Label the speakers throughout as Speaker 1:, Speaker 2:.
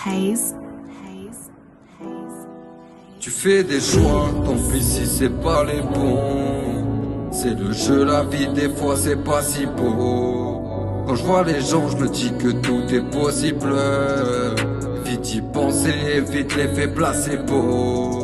Speaker 1: Haze.
Speaker 2: Tu fais des choix, tant pis si c'est pas les bons. C'est le jeu, la vie, des fois c'est pas si beau. Quand je vois les gens, je me dis que tout est possible. Vite y penser, vite l'effet placebo.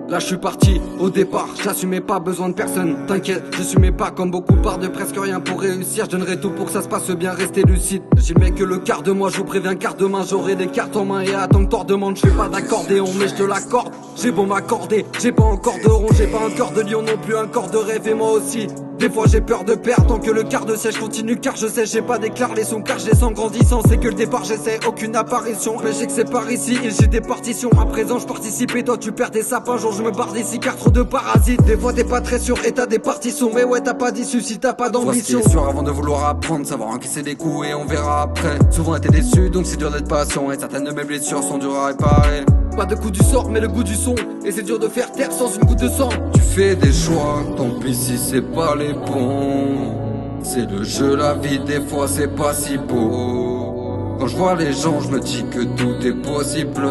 Speaker 2: Là je suis parti au départ, j'assumais pas besoin de personne. T'inquiète, je suis pas comme beaucoup part de presque rien pour réussir. Je donnerai tout pour que ça se passe bien, rester lucide. J'aimais que le quart de moi, je vous préviens quart demain j'aurai des cartes en main. Et attends que t'en demandes, je fais pas d'accordéon mais je te l'accorde. J'ai beau m'accorder, j'ai pas encore de rond, j'ai pas un corps de lion non plus, un corps de rêve et moi aussi. Des fois j'ai peur de perdre tant que le quart de siège continue car je sais j'ai pas d'éclair les sons car je les sens grandissant. C'est que le départ j'essaie aucune apparition mais je sais que c'est par ici et j'ai des partitions. À présent je participe et toi tu perds tes sapins. Un jour je me barre d'ici car trop de parasites. Des fois t'es pas très sûr et t'as des partitions. Mais ouais t'as pas d'issue si t'as pas d'ambition. Vois sûr avant de vouloir apprendre, savoir encaisser des coups et on verra après. Souvent été déçu donc c'est dur d'être patient. Et certaines de mes blessures sont dures à réparer. Pas de coup du sort mais le goût du son. Et c'est dur de faire taire sans une goutte de sang. Tu fais des choix, tant pis si c'est pas les bons. C'est le jeu, la vie, des fois c'est pas si beau. Quand je vois les gens, je me dis que tout est possible.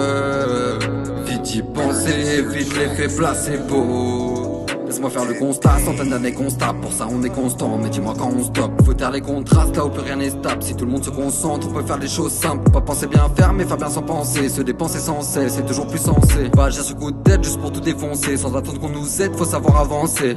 Speaker 2: Vite y penser, vite l'effet placebo. Laisse-moi faire le constat, centaines d'années constat. Pour ça on est constant, mais dis-moi quand on stoppe. Faut taire les contrastes, là où plus rien n'est stable. Si tout le monde se concentre, on peut faire des choses simples. Pas penser bien faire, mais faire bien sans penser. Se dépenser sans cesse, c'est toujours plus sensé. Pas agir sur coup de tête juste pour tout défoncer. Sans attendre qu'on nous aide, faut savoir avancer.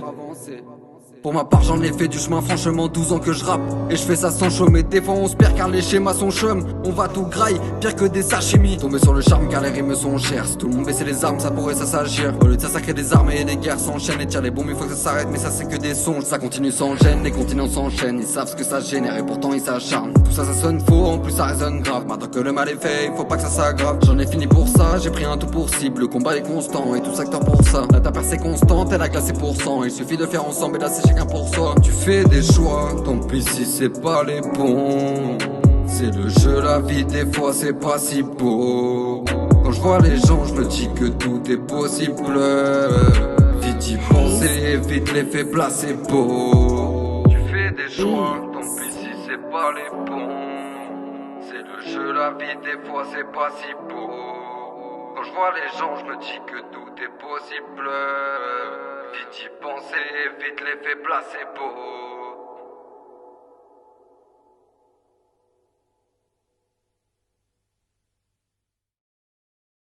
Speaker 2: Pour ma part j'en ai fait du chemin, franchement 12 ans que je rappe. Et je fais ça sans chômer, des fois on se perd car les schémas sont chum. On va tout graille, pire que des sashimi. Tomber sur le charme car les rimes sont chères. Si tout le monde baissait les armes ça pourrait s'agir. Au lieu de ça crée des armes et des guerres s'enchaînent. Et tire les bombes il faut que ça s'arrête mais ça c'est que des songes. Ça continue sans gêne, les continents s'enchaînent. Ils savent ce que ça génère et pourtant ils s'acharnent. Tout ça ça sonne faux, en plus ça résonne grave. Maintenant que le mal est fait, il faut pas que ça s'aggrave. J'en ai fini pour ça, j'ai pris un tout pour cible. Le combat est constant et tout secteur pour ça. La ta percée constante, elle a classé pour cent. Il suffit de faire ensemble et là c'est chacun pour soi. Tu fais des choix, tant pis si c'est pas les bons. C'est le jeu, la vie, des fois c'est pas si beau. Quand je vois les gens, je me dis que tout est possible. Vite y penser, vite l'effet placebo. Tu fais des choix, tant pis si c'est pas les bons. C'est le jeu, la vie, des fois c'est pas si beau. Quand je vois les gens, je me dis que tout est possible. Vite y penser, vite l'effet placebo.